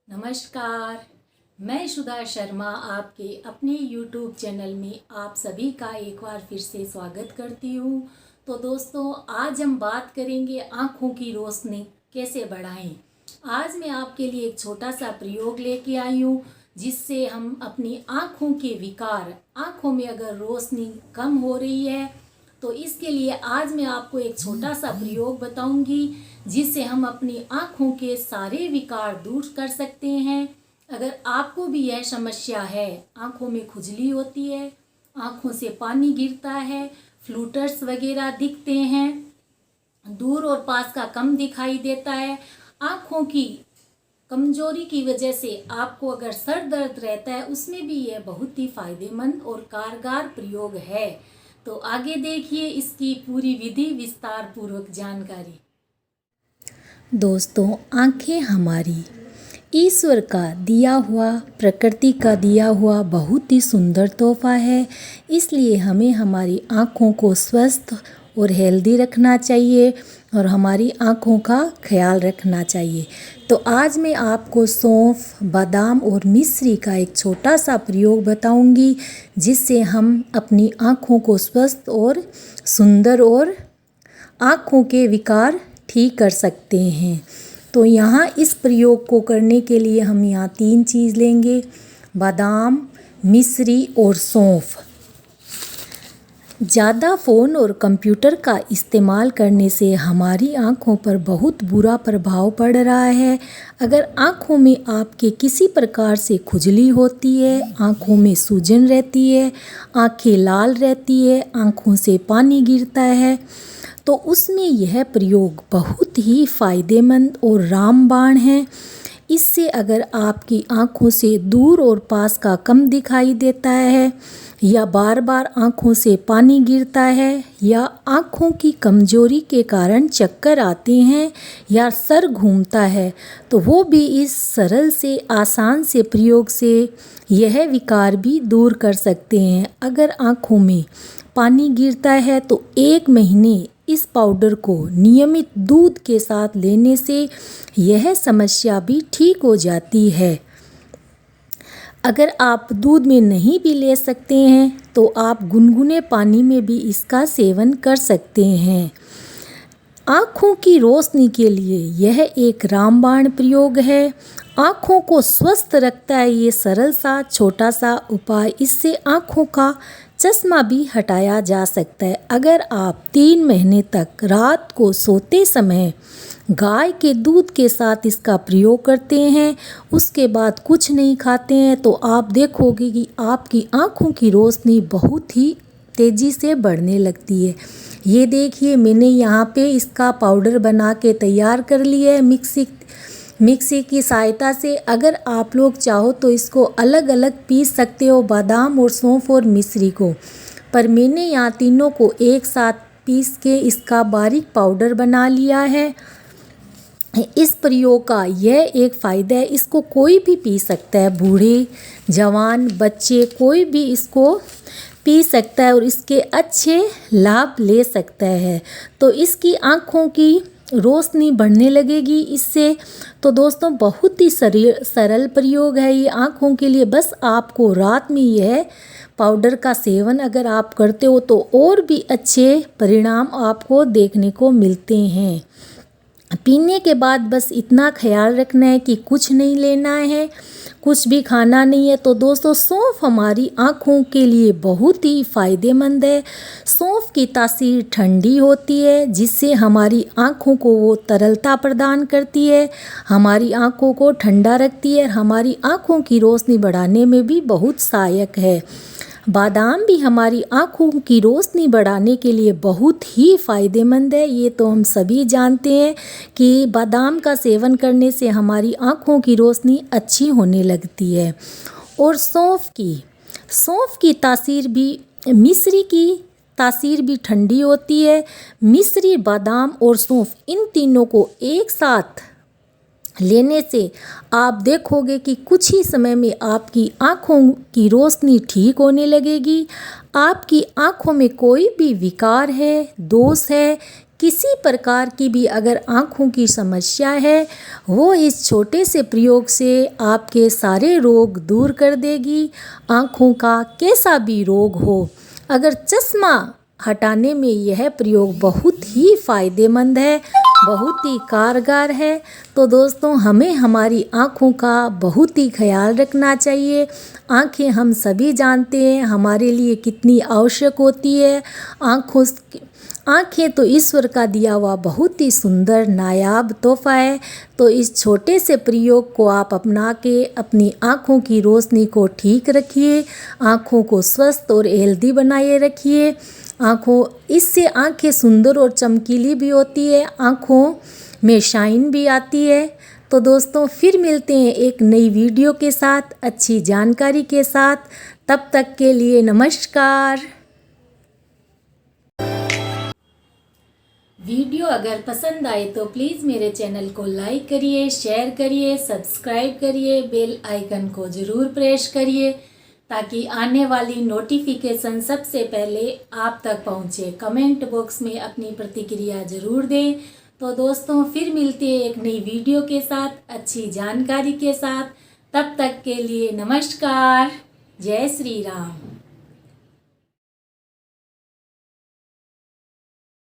नमस्कार। मैं सुधा शर्मा आपके अपने YouTube चैनल में आप सभी का एक बार फिर से स्वागत करती हूँ। तो दोस्तों, आज हम बात करेंगे आँखों की रोशनी कैसे बढ़ाएं। आज मैं आपके लिए एक छोटा सा प्रयोग लेके आई हूँ जिससे हम अपनी आँखों के विकार, आँखों में अगर रोशनी कम हो रही है तो इसके लिए आज मैं आपको एक छोटा सा प्रयोग बताऊंगी जिससे हम अपनी आँखों के सारे विकार दूर कर सकते हैं। अगर आपको भी यह समस्या है, आँखों में खुजली होती है, आँखों से पानी गिरता है, फ्लूटर्स वगैरह दिखते हैं, दूर और पास का कम दिखाई देता है, आँखों की कमजोरी की वजह से आपको अगर सर दर्द रहता है, उसमें भी यह बहुत ही फायदेमंद और कारगर प्रयोग है। तो आगे देखिए इसकी पूरी विधि विस्तार पूर्वक जानकारी। दोस्तों, आँखें हमारी ईश्वर का दिया हुआ, प्रकृति का दिया हुआ बहुत ही सुंदर तोहफा है। इसलिए हमें हमारी आँखों को स्वस्थ और हेल्दी रखना चाहिए और हमारी आँखों का ख्याल रखना चाहिए। तो आज मैं आपको सौंफ, बादाम और मिश्री का एक छोटा सा प्रयोग बताऊंगी जिससे हम अपनी आँखों को स्वस्थ और सुंदर और आँखों के विकार ठीक कर सकते हैं। तो यहाँ इस प्रयोग को करने के लिए हम यहाँ 3 चीज़ लेंगे: बादाम, मिश्री और सौंफ। ज़्यादा फ़ोन और कंप्यूटर का इस्तेमाल करने से हमारी आँखों पर बहुत बुरा प्रभाव पड़ रहा है। अगर आँखों में आपके किसी प्रकार से खुजली होती है, आँखों में सूजन रहती है, आँखें लाल रहती है, आँखों से पानी गिरता है, तो उसमें यह प्रयोग बहुत ही फ़ायदेमंद और रामबाण है। इससे अगर आपकी आँखों से दूर और पास का कम दिखाई देता है, या बार बार आँखों से पानी गिरता है, या आँखों की कमजोरी के कारण चक्कर आते हैं, या सर घूमता है, तो वो भी इस सरल से आसान से प्रयोग से यह विकार भी दूर कर सकते हैं। अगर आँखों में पानी गिरता है तो 1 महीने इस पाउडर को नियमित दूध के साथ लेने से यह समस्या भी ठीक हो जाती है। अगर आप दूध में नहीं भी ले सकते हैं तो आप गुनगुने पानी में भी इसका सेवन कर सकते हैं। आँखों की रोशनी के लिए यह एक रामबाण प्रयोग है। आँखों को स्वस्थ रखता है ये सरल सा छोटा सा उपाय। इससे आँखों का चश्मा भी हटाया जा सकता है। अगर आप 3 महीने तक रात को सोते समय गाय के दूध के साथ इसका प्रयोग करते हैं, उसके बाद कुछ नहीं खाते हैं, तो आप देखोगे कि आपकी आँखों की रोशनी बहुत ही तेज़ी से बढ़ने लगती है। ये देखिए, मैंने यहाँ पे इसका पाउडर बना के तैयार कर लिया है मिक्सी की सहायता से। अगर आप लोग चाहो तो इसको अलग अलग पीस सकते हो, बादाम और सौंफ और मिश्री को, पर मैंने यहाँ तीनों को एक साथ पीस के इसका बारीक पाउडर बना लिया है। इस प्रयोग का यह एक फ़ायदा है, इसको कोई भी पी सकता है, बूढ़े, जवान, बच्चे, कोई भी इसको पी सकता है और इसके अच्छे लाभ ले सकता है। तो इसकी आँखों की रोशनी बढ़ने लगेगी इससे। तो दोस्तों, बहुत ही सरल प्रयोग है ये आँखों के लिए। बस आपको रात में यह पाउडर का सेवन अगर आप करते हो तो और भी अच्छे परिणाम आपको देखने को मिलते हैं। पीने के बाद बस इतना ख्याल रखना है कि कुछ नहीं लेना है, कुछ भी खाना नहीं है। तो दोस्तों, सौंफ हमारी आँखों के लिए बहुत ही फ़ायदेमंद है। सौंफ की तासीर ठंडी होती है जिससे हमारी आँखों को वो तरलता प्रदान करती है, हमारी आँखों को ठंडा रखती है, हमारी आँखों की रोशनी बढ़ाने में भी बहुत सहायक है। बादाम भी हमारी आँखों की रोशनी बढ़ाने के लिए बहुत ही फ़ायदेमंद है। ये तो हम सभी जानते हैं कि बादाम का सेवन करने से हमारी आँखों की रोशनी अच्छी होने लगती है। और सौंफ की तासीर भी, मिश्री की तासीर भी ठंडी होती है। मिश्री, बादाम और सौंफ, इन तीनों को एक साथ लेने से आप देखोगे कि कुछ ही समय में आपकी आँखों की रोशनी ठीक होने लगेगी। आपकी आँखों में कोई भी विकार है, दोष है, किसी प्रकार की भी अगर आँखों की समस्या है, वो इस छोटे से प्रयोग से आपके सारे रोग दूर कर देगी। आँखों का कैसा भी रोग हो, अगर चश्मा हटाने में यह प्रयोग बहुत ही फ़ायदेमंद है, बहुत ही कारगर है। तो दोस्तों, हमें हमारी आँखों का बहुत ही ख्याल रखना चाहिए। आँखें हम सभी जानते हैं हमारे लिए कितनी आवश्यक होती है। आँखें तो ईश्वर का दिया हुआ बहुत ही सुंदर नायाब तोहफा है। तो इस छोटे से प्रयोग को आप अपना के अपनी आँखों की रोशनी को ठीक रखिए, आँखों को स्वस्थ और हेल्दी बनाए रखिए। इससे आँखें सुंदर और चमकीली भी होती है, आँखों में शाइन भी आती है। तो दोस्तों, फिर मिलते हैं एक नई वीडियो के साथ, अच्छी जानकारी के साथ। तब तक के लिए नमस्कार। वीडियो अगर पसंद आए तो प्लीज़ मेरे चैनल को लाइक करिए, शेयर करिए, सब्सक्राइब करिए, बेल आइकन को ज़रूर प्रेस करिए ताकि आने वाली नोटिफिकेशन सबसे पहले आप तक पहुंचे। कमेंट बॉक्स में अपनी प्रतिक्रिया ज़रूर दें। तो दोस्तों, फिर मिलते हैं एक नई वीडियो के साथ, अच्छी जानकारी के साथ। तब तक के लिए नमस्कार। जय श्री राम।